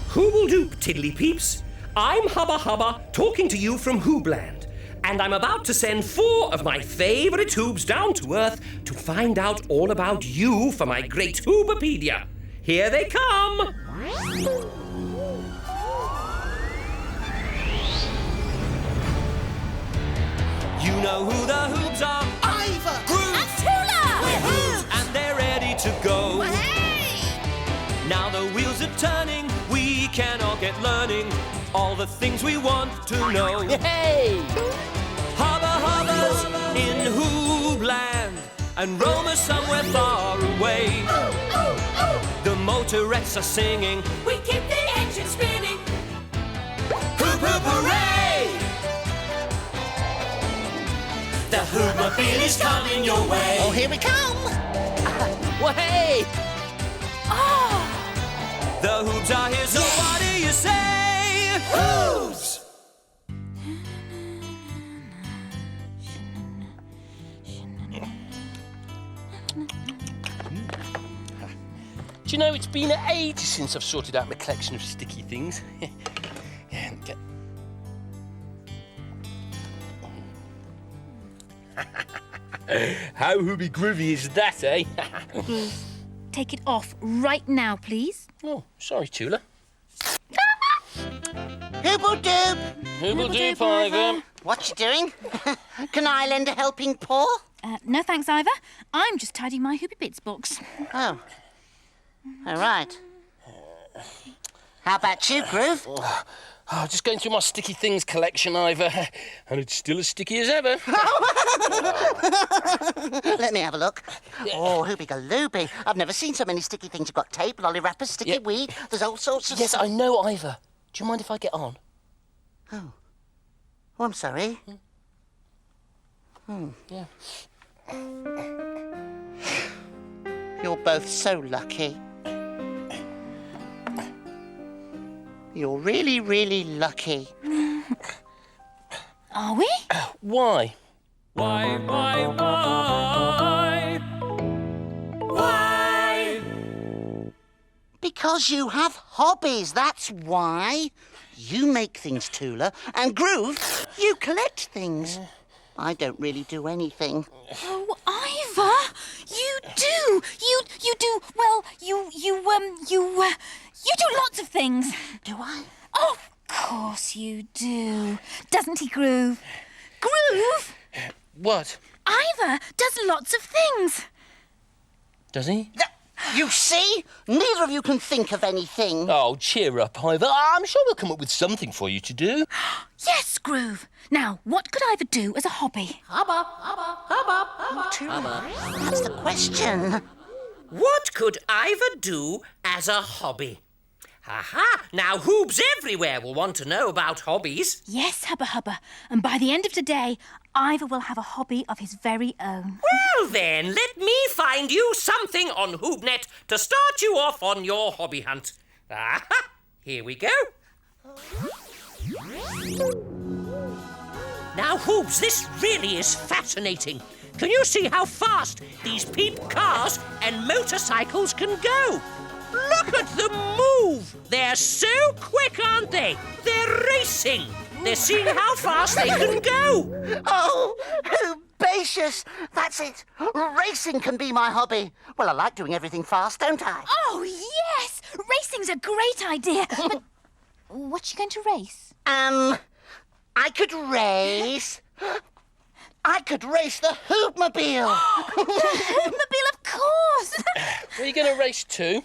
Hooble-doop, tiddly peeps. I'm Hubba, talking to you from Hoobland. And I'm about to send 4 of my favourite Hoobs down to Earth to find out all about you for my great Hoobapedia. Here they come! You know who the Hoobs are? Iver! Groove! And Tula! We're Hoobs! And they're ready to go. Hey! Now the wheels are turning, we can all get learning all the things we want to know. Hey! Hubba's in Hoobland, and Roma somewhere far away. The motorettes are singing, We keep the engine spinning. hoop hoop hooray! The Hoobmobile is coming your way. Oh, here we come! Well, hey! The Hoobs are here, so what do you say? Hoobs! Do you know, it's been ages since I've sorted out my collection of sticky things. How hooby groovy is that, eh? Take it off right now, please. Oh, sorry, Tula. Hooble-doob! Hooble-doop, Iver. What you doing? Can I lend a helping paw? No thanks, Iver. I'm just tidying my Hoopy Bits box. Oh. All right. How about you, Groove? Oh, just going through my sticky things collection, Iver. And it's still as sticky as ever. Let me have a look. Oh, hooby-galooby. I've never seen so many sticky things. You've got tape, lolly wrappers, sticky weed. There's all sorts of Yes, stuff. I know, Iver. Do you mind if I get on? Oh, I'm sorry. Yeah. You're both so lucky. You're really, really lucky. Are we? Why? Why? Because you have hobbies, that's why. You make things, Tula, and Groove, you collect things. I don't really do anything. Oh, Iver, you do. You do. Well, you do lots of things. Do I? Of course you do. Doesn't he, Groove? Groove? What? Iver does lots of things. Does he? You see? Neither of you can think of anything. Oh, cheer up, Iver. I'm sure we'll come up with something for you to do. Yes, Groove. Now, what could Iver do as a hobby? Tula, that's the question. What could Iver do as a hobby? Aha! Now Hoobs everywhere will want to know about hobbies. Yes, Hubba. And by the end of today, Iver will have a hobby of his very own. Well then, let me find you something on HoobNet to start you off on your hobby hunt. Aha! Here we go. Now, Hoobs, this really is fascinating. Can you see how fast these peep cars and motorcycles can go? Look at them move! They're so quick, aren't they? They're racing. They're seeing how fast they can go. Oh, herbaceous. That's it. Racing can be my hobby. Well, I like doing everything fast, don't I? Oh, yes! Racing's a great idea. But what's she going to race? I could race. I could race the Hoobmobile. The Hoobmobile, of course! Where are you going to race to?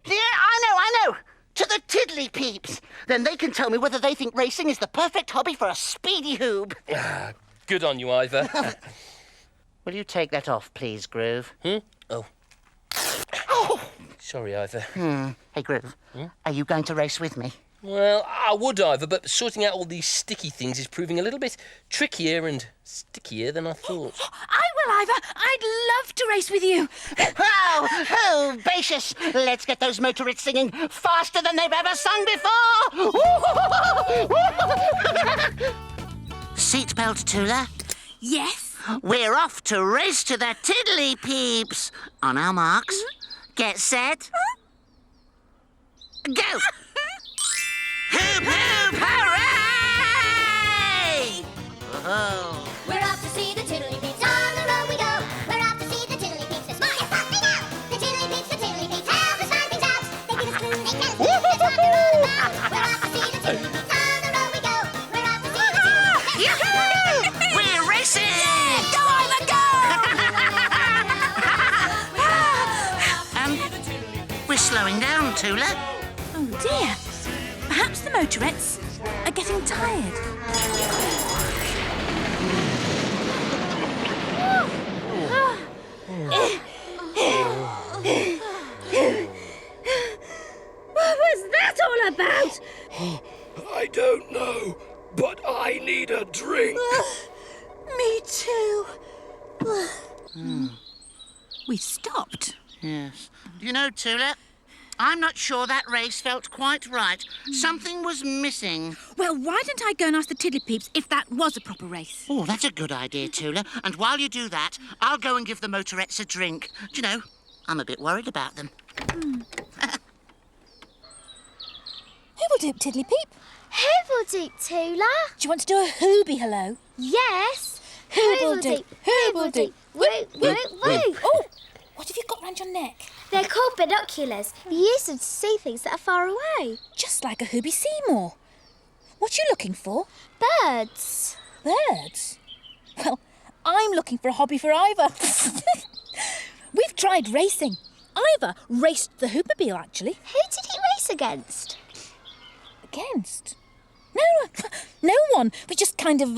Yeah, I know. To the tiddly peeps. Then they can tell me whether they think racing is the perfect hobby for a speedy Hoob. Good on you, Iver. Will you take that off, please, Groove? Oh. Sorry, Iver. Hey, Groove, are you going to race with me? Well, I would, Iver, but sorting out all these sticky things is proving a little bit trickier and stickier than I thought. I will, Iver. I'd love to race with you. Oh, herbaceous. Let's get those motorists singing faster than they've ever sung before. Seatbelt, Tula. Yes? We're off to race to the tiddly peeps. On our marks, Get set. Go! Hoop, hoop, hooray! Oh. We're off to see the Tiddly Peeps. On the road we go. We're off to see the Tiddly Peeps. They're smart and something out. The Tiddly Peeps, help us find things out. They give us clues, they tell us things. That's what they're all about. We're off to see the Tiddly Peeps. On the road we go. We're off to see the Tiddly Peeps. Yoo-hoo! We're racing! Go, Iver, go! We're slowing down, Tula. Oh dear. Perhaps the motorettes are getting tired. What was that all about? I don't know, but I need a drink. Me too. We've stopped. Yes. You know, Tula, I'm not sure that race felt quite right. Something was missing. Well, why don't I go and ask the Tiddly Peeps if that was a proper race? Oh, that's a good idea, Tula. And while you do that, I'll go and give the motorettes a drink. Do you know, I'm a bit worried about them. Hoobledoop, Tiddly Peep. Hoobledoop, Tula. Do you want to do a Hoobie hello? Yes. Hoobledoop, Hoobledoop. Woo, woo, woo. Oh, what have you got round your neck? They're called binoculars. You use them to see things that are far away. Just like a Hoobie Seymour. What are you looking for? Birds. Birds? Well, I'm looking for a hobby for Iver. We've tried racing. Iver raced the Hoopermobile, actually. Who did he race against? Against? No one. We just kind of,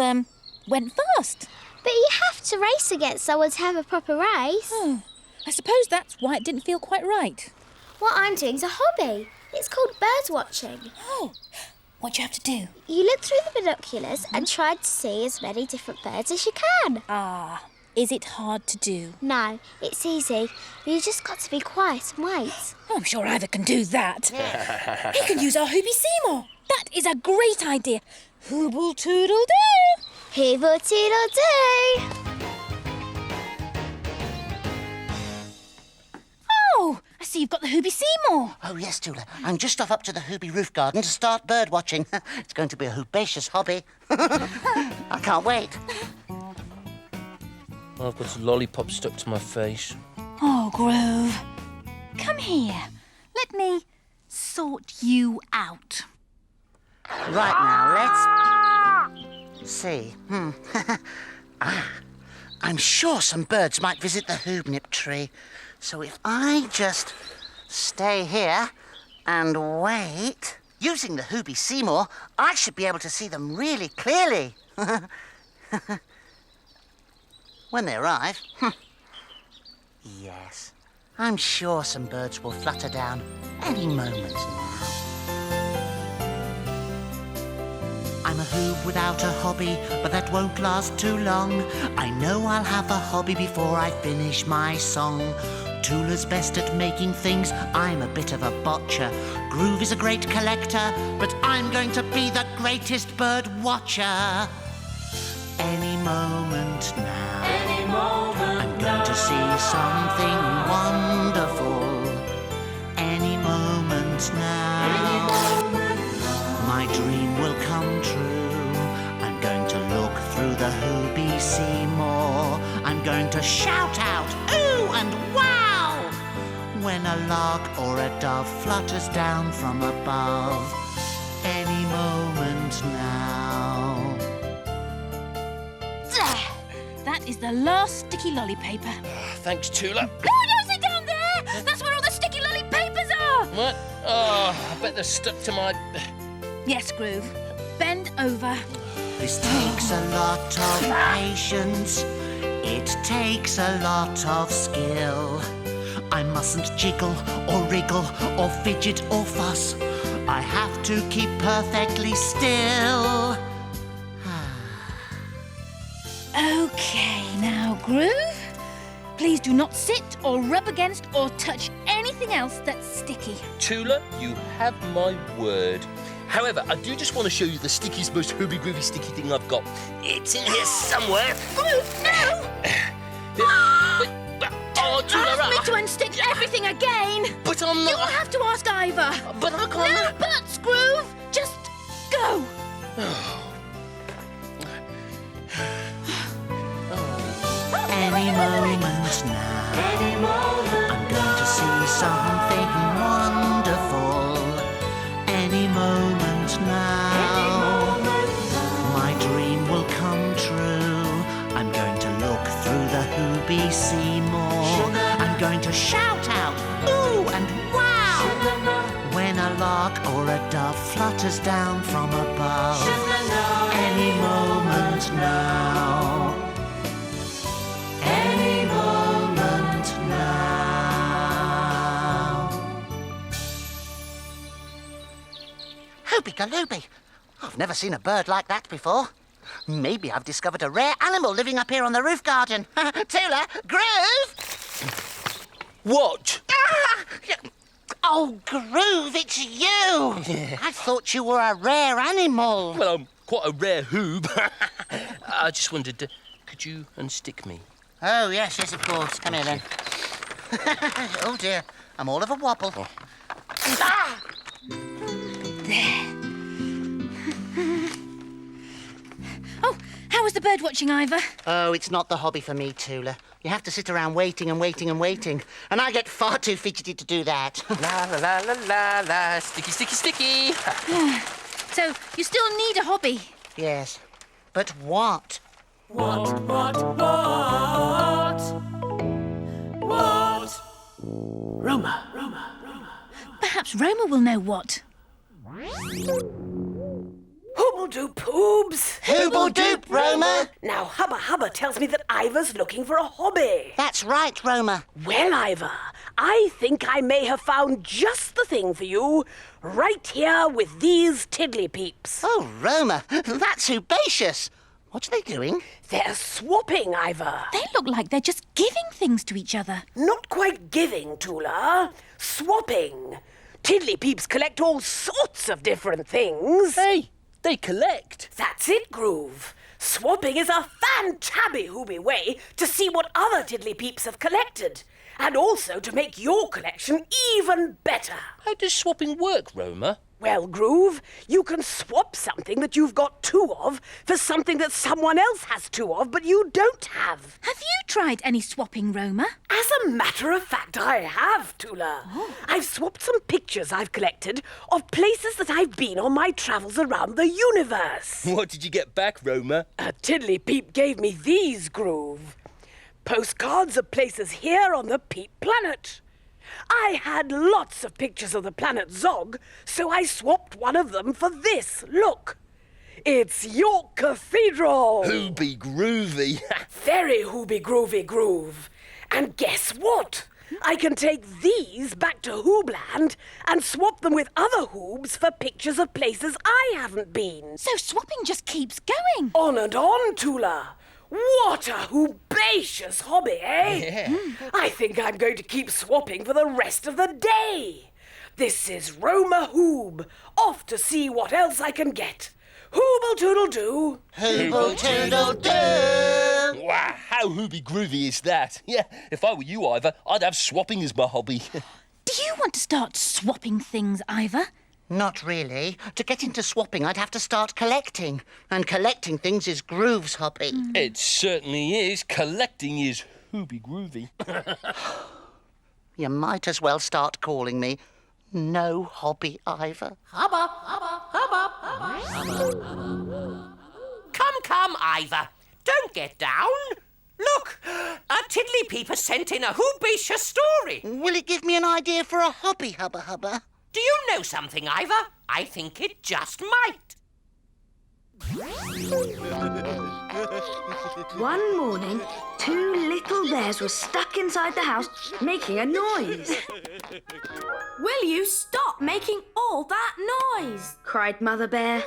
went fast. But you have to race against someone to have a proper race. Oh, I suppose that's why it didn't feel quite right. What I'm doing's a hobby. It's called bird watching. Oh, what do you have to do? You look through the binoculars and try to see as many different birds as you can. Ah, is it hard to do? No, it's easy. You just got to be quiet and wait. Oh, I'm sure Iver can do that. He can use our Hoobie Seymour. That is a great idea. Hooble toodle doo. Hooble toodle doo. Oh, I see you've got the Hoobie Seymour. Oh, yes, Tula. I'm just off up to the Hoobie roof garden to start bird watching. It's going to be a hoobacious hobby. I can't wait. I've got a lollipop stuck to my face. Oh, Groove. Come here. Let me sort you out. Right now, let's see. I'm sure some birds might visit the hoobnip tree. So if I just stay here and wait, using the Hoobie Seymour, I should be able to see them really clearly. When they arrive. Yes, I'm sure some birds will flutter down any moment now. I'm a hoob without a hobby, but that won't last too long. I know I'll have a hobby before I finish my song. Tula's best at making things, I'm a bit of a botcher. Groove is a great collector, but I'm going to be the greatest bird watcher. Any moment now, I'm going to see something wonderful. Any moment now, my dream will come true. I'm going to look through the Hoobie Seymour. I'm going to shout out, ooh and wow, when a lark or a dove flutters down from above. Any moment now. That is the last sticky lolly paper. Thanks, Tula. No, don't sit down there! That's where all the sticky lolly papers are! What? Oh, I bet they're stuck to my... Yes, Groove. Bend over. This takes a lot of patience. It takes a lot of skill. I mustn't jiggle or wriggle or fidget or fuss. I have to keep perfectly still. Okay, now, Groove. Please do not sit or rub against or touch anything else that's sticky. Tula, you have my word. However, I do just want to show you the stickiest, most hooby-groovy sticky thing I've got. It's in here somewhere. Groove, no! Oh, what, Tula? Ask me to unstick everything again! But I'm You will not... have to ask Iver. But I No can't... buts, Groove! Just go! Any moment now, I'm going to see something wonderful. Any moment now, my dream will come true. I'm going to look through the Hooby Seymour. I'm going to shout out, ooh and wow, when a lark or a dove flutters down from above. Any moment now. Any moment now. Hobby-galooby! I've never seen a bird like that before. Maybe I've discovered a rare animal living up here on the roof garden. Tula, Groove! What? Ah! Oh, Groove, it's you! I thought you were a rare animal. Well, I'm quite a rare hoob. I just wondered, could you unstick me? Oh, yes, of course. Come here, then. Oh, dear. I'm all of a wobble. Oh. Ah! Oh, how was the bird watching, Iver? Oh, it's not the hobby for me, Tula. You have to sit around waiting and waiting and waiting. And I get far too fidgety to do that. La la la la la la, sticky, sticky, sticky. So, you still need a hobby? Yes. But what? Perhaps Roma will know what. Who'll do, Hoobs? Hooble-doop, Roma! Now, Hubba tells me that Iver's looking for a hobby. That's right, Roma. Well, Iver, I think I may have found just the thing for you, right here with these tiddly peeps. Oh, Roma, that's herbaceous. What are they doing? They're swapping, Iver. They look like they're just giving things to each other. Not quite giving, Tula. Swapping. Tiddly peeps collect all sorts of different things. Hey, they collect. That's it, Groove. Swapping is a fantabby-hooby way to see what other tiddly peeps have collected, and also to make your collection even better. How does swapping work, Roma? Well, Groove, you can swap something that you've got two of for something that someone else has two of but you don't have. Have you tried any swapping, Roma? As a matter of fact, I have, Tula. I've swapped some pictures I've collected of places that I've been on my travels around the universe. What did you get back, Roma? A tiddly peep gave me these, Groove. Postcards of places here on the Peep planet. I had lots of pictures of the planet Zog, so I swapped one of them for this. Look. It's York Cathedral. Hooby groovy. Very hooby groovy groove. And guess what? I can take these back to Hoobland and swap them with other Hoobs for pictures of places I haven't been. So swapping just keeps going. On and on, Tula. What a hoobacious hobby, eh? Yeah. I think I'm going to keep swapping for the rest of the day. This is Roma Hoob, off to see what else I can get. Hooble-toodle-doo. Hooble-toodle-doo! Wow, how hooby groovy is that? Yeah, if I were you, Iver, I'd have swapping as my hobby. Do you want to start swapping things, Iver? Not really. To get into swapping, I'd have to start collecting. And collecting things is Groove's hobby. It certainly is. Collecting is hooby groovy. You might as well start calling me No Hobby Iver. Come, Iver. Don't get down. Look, a tiddly peep has sent in a hoobacious story. Will it give me an idea for a hobby, Hubba Hubba? Do you know something, Iver? I think it just might. One morning, two little bears were stuck inside the house making a noise. Will you stop making all that noise? Cried Mother Bear.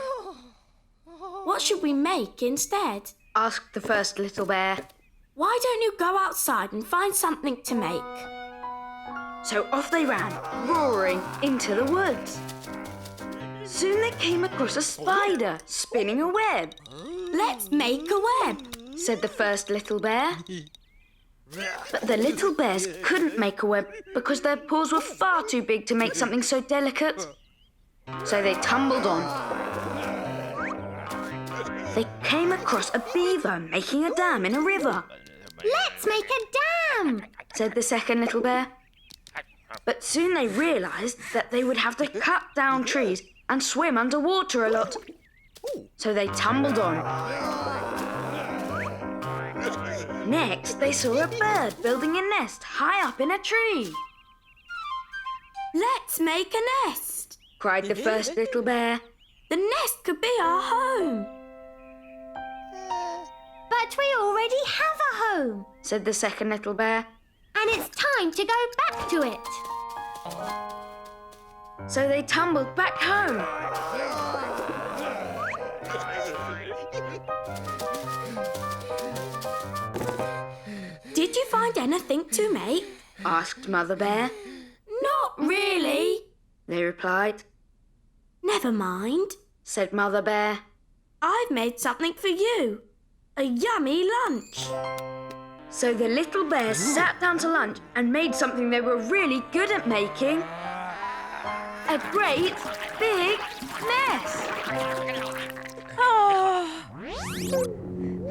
What should we make instead? Asked the first little bear. Why don't you go outside and find something to make? So off they ran, roaring, into the woods. Soon they came across a spider spinning a web. Let's make a web. Said the first little bear. But the little bears couldn't make a web because their paws were far too big to make something so delicate. So they tumbled on. They came across a beaver making a dam in a river. Let's make a dam, said the second little bear. But soon they realised that they would have to cut down trees and swim underwater a lot. So they tumbled on. Next, they saw a bird building a nest high up in a tree. Let's make a nest, cried the first little bear. The nest could be our home. but we already have a home, said the second little bear. and it's time to go back to it. So they tumbled back home. Did you find anything to make? Asked Mother Bear. Not really, They replied. Never mind. Said Mother Bear. I've made something for you. A yummy lunch. So the little bears sat down to lunch and made something they were really good at making. A great big nest. Oh,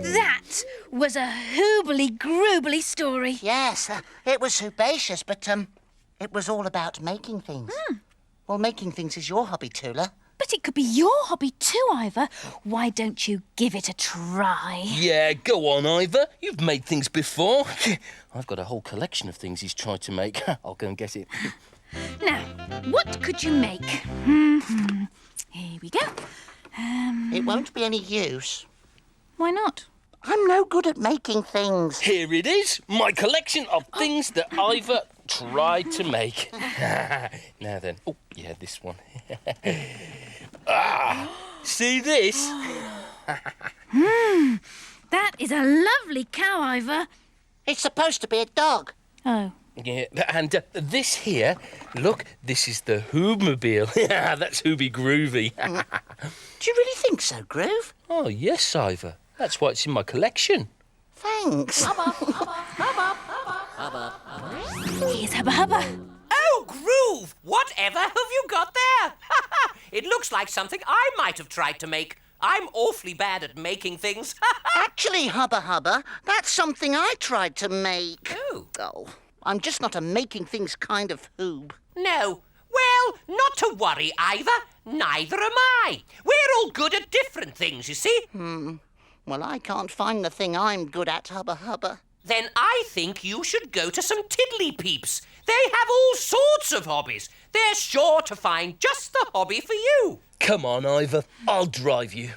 that was a hoobly-groobly story. Yes, it was herbaceous, but it was all about making things. Well, making things is your hobby, Tula. But it could be your hobby too, Iver. Why don't you give it a try? Yeah, go on, Iver. You've made things before. I've got a whole collection of things he's tried to make. I'll go and get it. Now, what could you make? Here we go. It won't be any use. Why not? I'm no good at making things. Here it is, my collection of things that Iver tried to make. Now then. Oh, yeah, this one. See this? That is a lovely cow, Iver. It's supposed to be a dog. Oh. Yeah, and this here, look, this is the Hoobmobile. That's Hooby Groovy. Do you really think so, Groove? Oh, yes, Iver. That's why it's in my collection. Thanks. Here's Hubba Hubba. Oh, Groove! Whatever have you got there? It looks like something I might have tried to make. I'm awfully bad at making things. Actually, Hubba Hubba, that's something I tried to make. Oh. I'm just not a making things kind of hoob. No. Well, not to worry, Iver. Neither am I. We're all good at different things, you see. Well, I can't find the thing I'm good at, Hubba Hubba. Then I think you should go to some tiddly peeps. They have all sorts of hobbies. They're sure to find just the hobby for you. Come on, Iver. I'll drive you.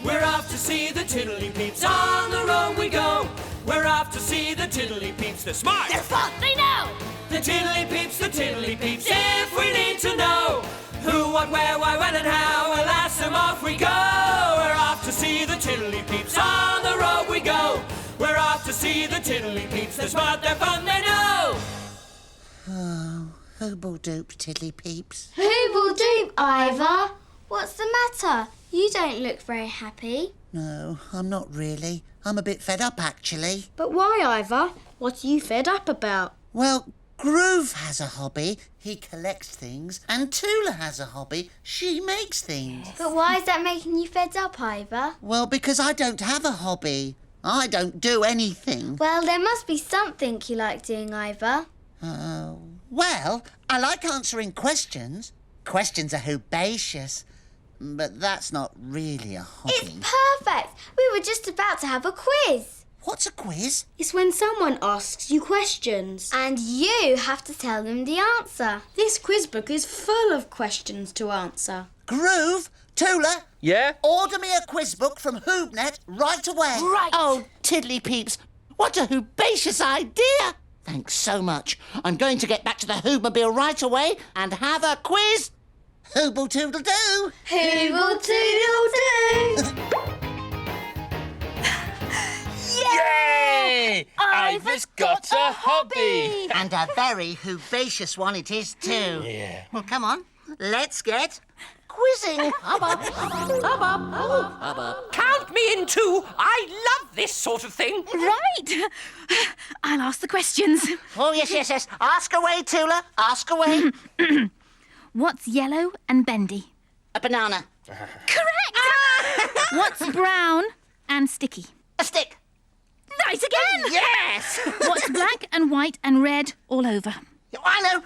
We're off to see the tiddly peeps, on the road we go. We're off to see the tiddly peeps, they're smart, They're fun, they know. the tiddly peeps, if we need to know who, what, where, why, when and how, we'll ask them, off we go. We're off to see the tiddly peeps, on the road we go. We're off to see the tiddly peeps, they're smart, they're fun, they know. Oh, hooble doop tiddly peeps. Who will do, Iver? What's the matter? You don't look very happy. No, I'm not really. I'm a bit fed up, actually. But why, Iver? What are you fed up about? Well, Groove has a hobby. He collects things. And Tula has a hobby. She makes things. But why is that making you fed up, Iver? Well, because I don't have a hobby. I don't do anything. Well, there must be something you like doing, Iver. Well, I like answering questions. Questions are herbaceous. But that's not really a hobby. It's perfect. We were just about to have a quiz. What's a quiz? It's when someone asks you questions. And you have to tell them the answer. This quiz book is full of questions to answer. Groove, Tula, Yeah? order me a quiz book from HoobNet right away. Right. Oh, tiddly peeps, what a herbaceous idea. Thanks so much. I'm going to get back to the Hoobmobile right away and have a quiz. Hooble toodle doo. Hooble toodle doo. Yay! Iver's got a hobby! hobby! And a very hoobacious one it is too. Yeah. Well, come on. Let's get quizzing. Count me in too. I love this sort of thing. Right. I'll ask the questions. Oh, yes. Ask away, Tula. Ask away. What's yellow and bendy? A banana. Correct! What's brown and sticky? A stick. Right again! Yes! What's black and white and red all over? I know.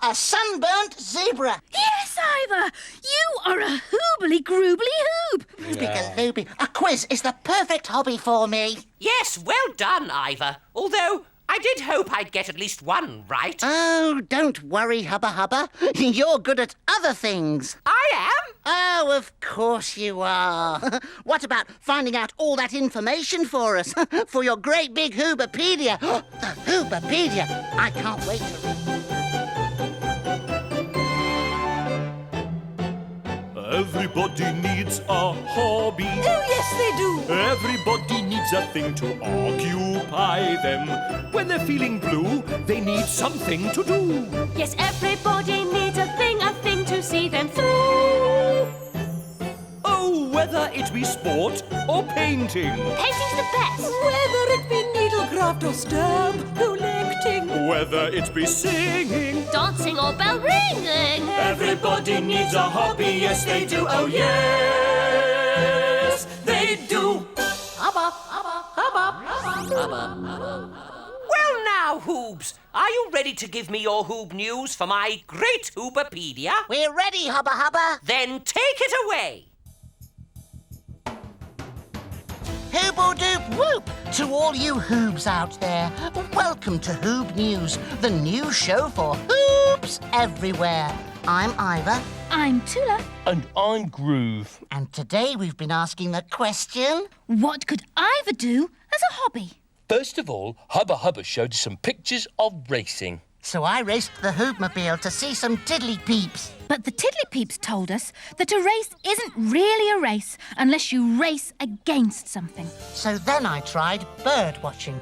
A sunburnt zebra. Yes, Iver! You are a hoobly groobly hoob. Hooby-galooby. A quiz is the perfect hobby for me. Yes, well done, Iver. Although I did hope I'd get at least one right. Oh, don't worry, Hubba. You're good at other things. I am? Oh, of course you are. What about finding out all that information for us? For your great big Hoobapedia. The Hoobapedia. I can't wait to read. Everybody needs a hobby. Oh, yes, they do. Everybody needs a thing to occupy them. When they're feeling blue, they need something to do. Yes, everybody needs a thing to see them through. Oh, whether it be sport or painting. Painting's the best. Whether it be needlecraft or stamp collecting. Whether it be singing, Dancing or bell ringing. everybody needs a hobby. Yes, they do. Oh, yes, they do. Well now, Hoobs, are you ready to give me your Hoob news for my great Hoobapedia? We're ready, Hubba. Then take it away. Hoobo-doop whoop to all you Hoobs out there. Welcome to Hoob News, the new show for Hoobs everywhere. I'm Iver. I'm Tula. And I'm Groove. And today we've been asking the question... What could Iver do as a hobby? First of all, Hubba showed us some pictures of racing. So I raced the Hoobmobile to see some tiddly peeps. But the tiddly peeps told us that a race isn't really a race unless you race against something. So then I tried bird watching.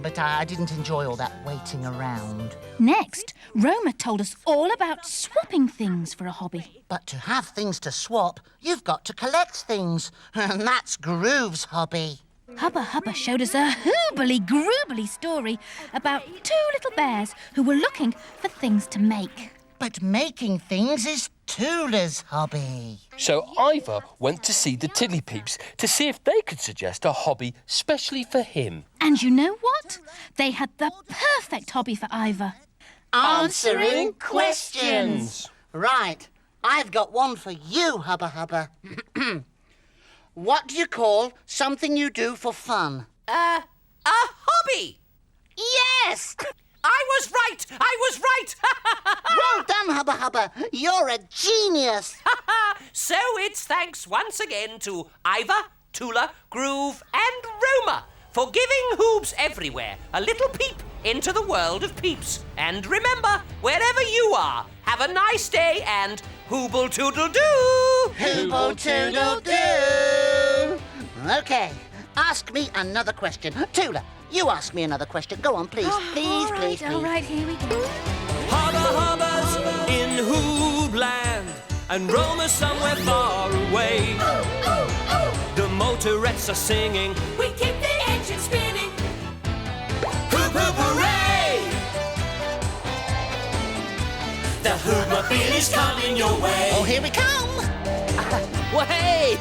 But I didn't enjoy all that waiting around. Next, Roma told us all about swapping things for a hobby. But to have things to swap, you've got to collect things. And that's Groove's hobby. Hubba showed us a hoobly groobly story about two little bears who were looking for things to make. But making things is Tula's hobby. So Iver went to see the Tiddly Peeps to see if they could suggest a hobby specially for him. And you know what? They had the perfect hobby for Iver. Answering questions. Right. I've got one for you, Hubba. What do you call something you do for fun? A hobby. Yes! I was right. Well done, Hubba. You're a genius. So it's thanks once again to Iver, Tula, Groove and Roma for giving Hoobs everywhere a little peep into the world of peeps. And remember, wherever you are, have a nice day and hooble-toodle-doo! Hooble-toodle-doo! OK, ask me another question. Tula, you ask me another question. Go on, please. Please. All right, here we go. Hubba's in Hoobland, and Roma's somewhere far away. The motorettes are singing, we keep the engine spinning. Hoop, hoop, hooray! The Hoobmobile is coming your way. Oh, here we come. Well, hey,